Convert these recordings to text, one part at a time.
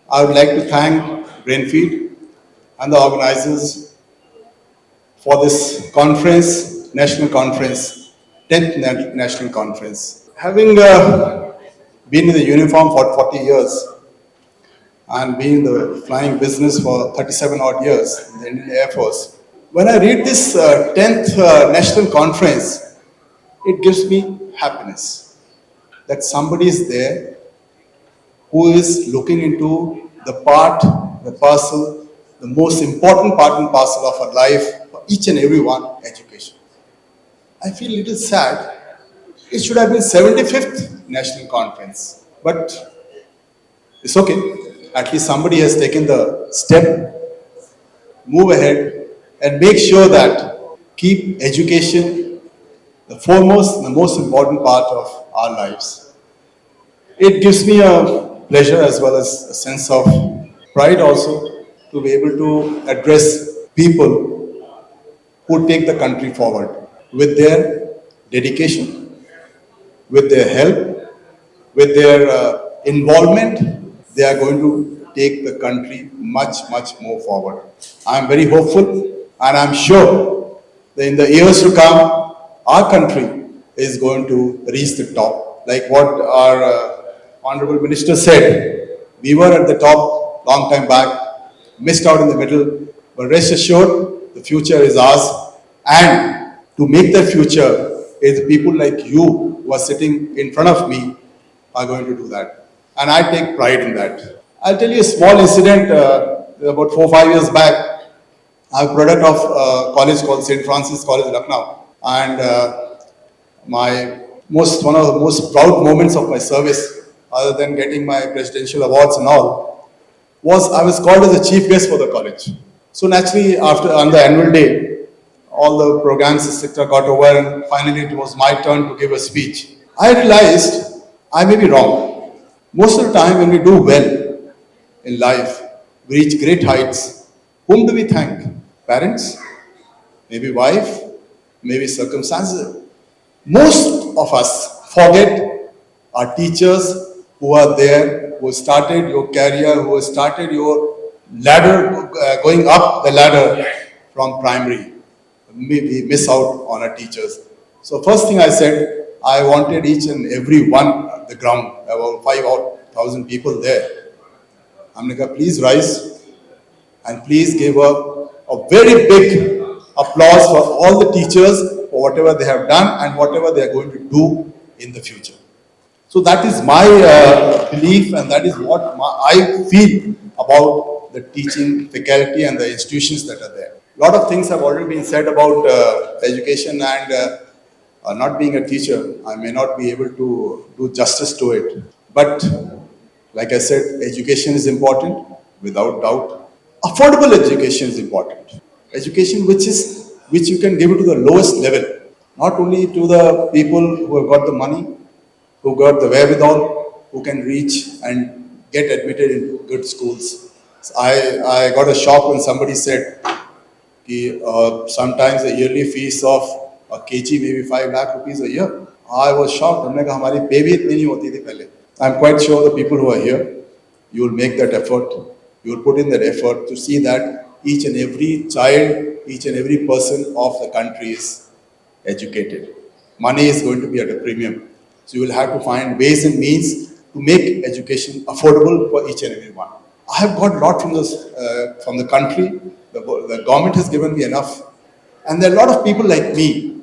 I would like to thank Brainfeed and the organizers for this conference, national conference, 10th national conference. Having been in the uniform for 40 years and been in the flying business for 37 odd years in the Indian Air Force, when I read this 10th national conference, it gives me happiness that somebody is there who is looking into the part, the parcel, the most important part and parcel of our life for each and every one, education. I feel a little sad. It should have been 75th National Conference. But it's okay. At least somebody has taken the step, move ahead, and make sure that keep education the foremost, the most important part of our lives. It gives me a pleasure as well as a sense of pride also to be able to address people who take the country forward with their dedication, with their help, with their involvement. They are going to take the country much, much more forward. I am very hopeful and I am sure that in the years to come, our country is going to reach the top. Like what our Honorable Minister said, we were at the top long time back, missed out in the middle, but rest assured, the future is ours. And to make that future, is people like you who are sitting in front of me are going to do that. And I take pride in that. I'll tell you a small incident about 4 or 5 years back. I'm a product of a college called St. Francis College, Lucknow. And one of the most proud moments of my service, other than getting my presidential awards and all, was I was called as a chief guest for the college. So naturally, on the annual day, all the programs, etc., got over, and finally it was my turn to give a speech. I realized I may be wrong. Most of the time, when we do well in life, we reach great heights. Whom do we thank? Parents? Maybe wife? Maybe circumstances? Most of us forget our teachers who are there, who started your career, who started your ladder, going up the ladder from primary. We miss out on our teachers. So first thing I said, I wanted each and every one at the ground, about 5,000 people there. I'm like, please rise and please give a very big applause for all the teachers for whatever they have done and whatever they are going to do in the future. So that is my belief, and that is what I feel about the teaching faculty and the institutions that are there. A lot of things have already been said about education, and not being a teacher, I may not be able to do justice to it. But like I said, education is important, without doubt. Affordable education is important. Education which you can give it to the lowest level, not only to the people who have got the money, who got the wherewithal, who can reach and get admitted into good schools. So I got a shock when somebody said, sometimes the yearly fees of a kg maybe 5 lakh rupees a year. I was shocked. I'm quite sure the people who are here, you will make that effort. You will put in that effort to see that each and every child, each and every person of the country is educated. Money is going to be at a premium. So you will have to find ways and means to make education affordable for each and every one. I have got a lot from the country. The government has given me enough. And there are a lot of people like me.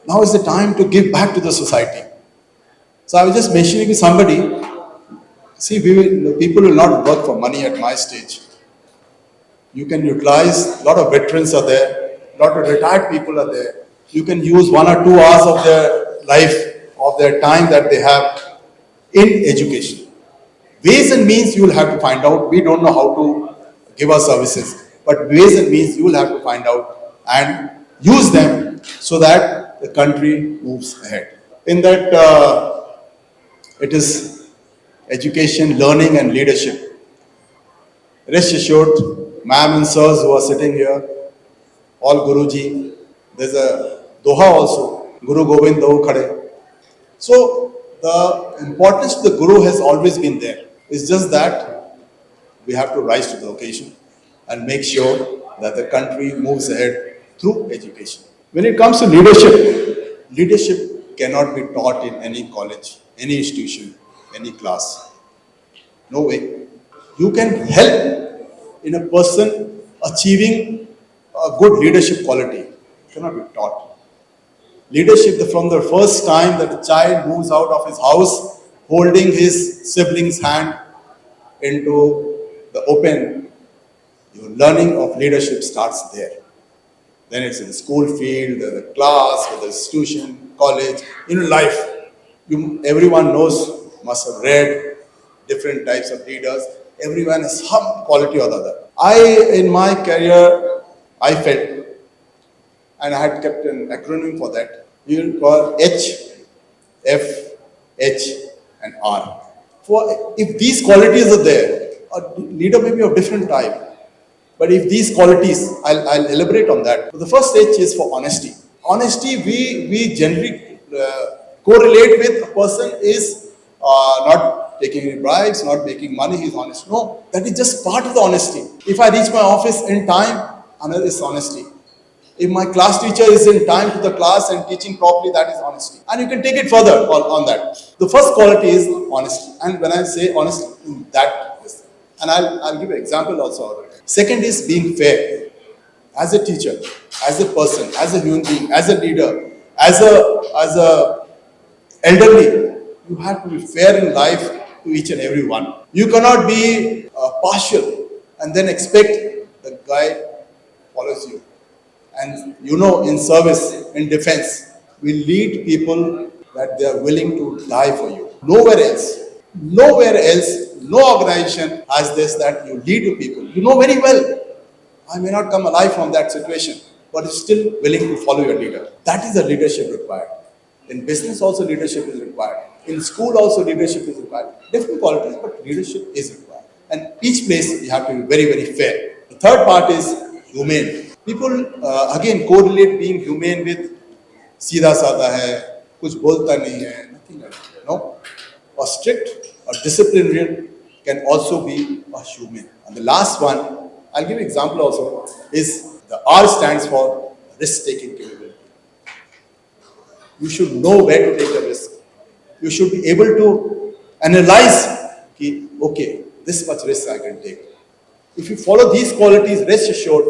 Now is the time to give back to the society. So I was just mentioning to somebody, see, people will not work for money at my stage. You can utilize, a lot of veterans are there, a lot of retired people are there. You can use 1 or 2 hours of their life, of their time that they have in education. Ways and means you will have to find out. We don't know how to give our services, but ways and means you will have to find out and use them so that the country moves ahead. In that, it is education, learning and leadership. Rest assured, ma'am and sirs who are sitting here, all Guruji, there's a Doha also, Guru Gobind Doh Khade. So the importance of the Guru has always been there. It's just that We have to rise to the occasion and make sure that the country moves ahead through education. When it comes to leadership, leadership cannot be taught in any college, any institution, any class. No way. You can help in a person achieving a good leadership quality. It cannot be taught. Leadership, from the first time that a child moves out of his house holding his sibling's hand into the open, your learning of leadership starts there. Then it's in the school field, the class, the institution, college, in life. Everyone knows, must have read different types of leaders. Everyone has some quality or the other. In my career, I felt, and I had kept an acronym for that. You will call H, F, H, and R. For if these qualities are there, a leader may be of different type. But if these qualities, I'll elaborate on that. So the first H is for honesty. Honesty, we generally correlate with a person is not taking any bribes, not making money, he's honest. No, that is just part of the honesty. If I reach my office in time, another is honesty. If my class teacher is in time to the class and teaching properly, that is honesty. And you can take it further on that. The first quality is honesty. And when I say honesty, that is, and I'll give an example also. Second is being fair. As a teacher, as a person, as a human being, as a leader, as a elderly, you have to be fair in life to each and every one. You cannot be partial and then expect the guy follows you. And in service, in defense, we lead people that they are willing to die for you. Nowhere else, no organization has this, that you lead to people. You know very well, I may not come alive from that situation, but still willing to follow your leader. That is the leadership required. In business also leadership is required. In school also leadership is required. Different qualities, but leadership is required. And each place you have to be very, very fair. The third part is humane. People again correlate being humane with सीधा साधा है, कुछ बोलता नहीं है, nothing like that. No, or strict or disciplinarian can also be a human. And the last one, I'll give an example also, is the R stands for risk-taking capability. You should know where to take the risk. You should be able to analyze, okay, this much risk I can take. If you follow these qualities, rest assured,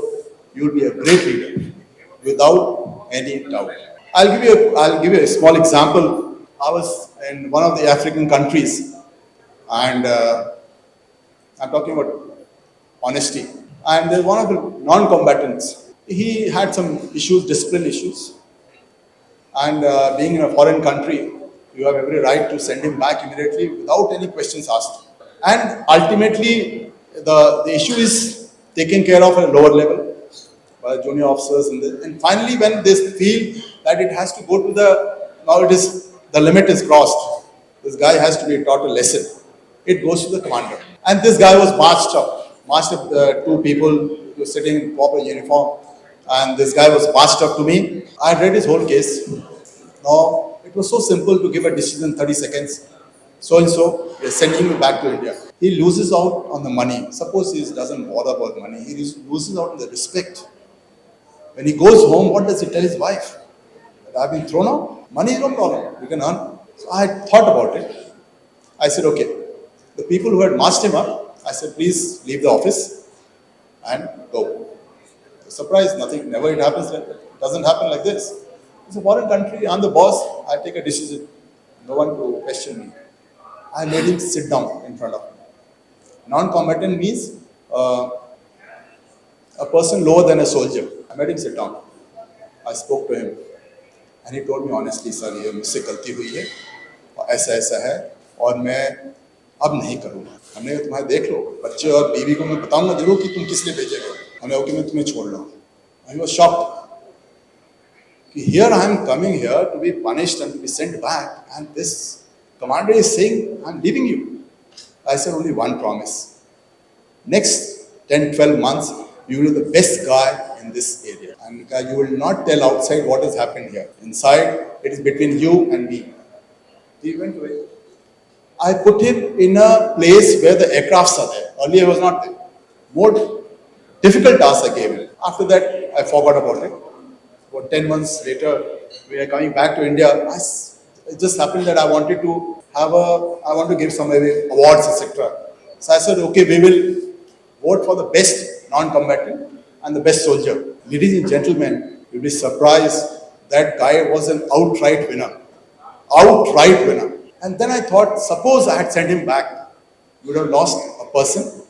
you will be a great leader without any doubt. I'll give you a small example. I was in one of the African countries, and I'm talking about honesty. And there's one of the non-combatants. He had some issues, discipline issues. And being in a foreign country, you have every right to send him back immediately without any questions asked. And ultimately, the issue is taken care of at a lower level by junior officers. And finally, when they feel that it has to go to the limit is crossed, this guy has to be taught a lesson. It goes to the commander. And this guy was marched up. Two people who were sitting in proper uniform. And this guy was marched up to me. I read his whole case. Now, it was so simple to give a decision in 30 seconds. So-and-so, we are sending you back to India. He loses out on the money. Suppose he doesn't bother about money. He loses out on the respect. When he goes home, what does he tell his wife? That I've been thrown out? Money is no problem. You can earn. So I thought about it. I said, okay. The people who had marched him up, I said, please leave the office and go. Surprise, nothing, never it happens like that. It doesn't happen like this. It's a foreign country, I'm the boss, I take a decision. No one to question me. I made him sit down in front of me. Non-combatant means a person lower than a soldier. I made him sit down. I spoke to him. And he told me honestly, sir, ये मुझसे गलती हुई है और ऐसा है और मैं अब नहीं करूँगा. हमने कहा तुम्हारे देख लो, बच्चे और बीवी को मैं बताऊँगा जरूर कि तुम किस लिए भेजे गए. हमने कहा कि मैं तुम्हें छोड़ रहा हूँ. I was shocked. Here I am coming here to be punished and to be sent back, and this commander is saying, I'm leaving you. I said, only one promise. Next 10, 12 months, you will be the best guy in this area. And you will not tell outside what has happened here. Inside, it is between you and me. He went away. I put him in a place where the aircrafts are there. Earlier, he was not there. More difficult task I gave him. After that, I forgot about it. About 10 months later, we are coming back to India. It just happened that I wanted to I want to give some maybe awards, etc. So I said, okay, we will vote for the best non-combatant and the best soldier. Ladies and gentlemen, you'll be surprised that guy was an outright winner. Outright winner. And then I thought, suppose I had sent him back, you would have lost a person,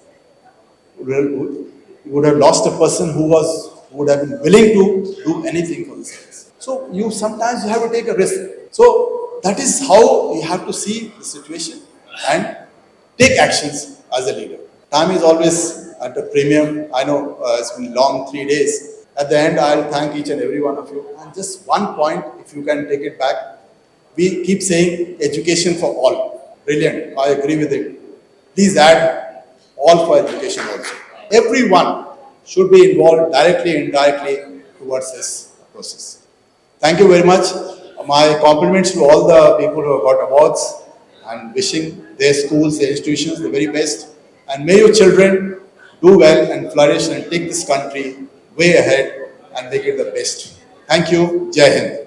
you would have lost a person who would have been willing to do anything for this cause. So you sometimes you have to take a risk. So that is how you have to see the situation and take actions as a leader. Time is always at a premium. I know it's been long 3 days. At the end, I'll thank each and every one of you. And just one point, if you can take it back, we keep saying education for all. Brilliant. I agree with it. Please add all for education also. Everyone should be involved directly and indirectly towards this process. Thank you very much. My compliments to all the people who have got awards and wishing their schools, their institutions the very best. And may your children do well and flourish and take this country way ahead and make it the best. Thank you. Jai Hind.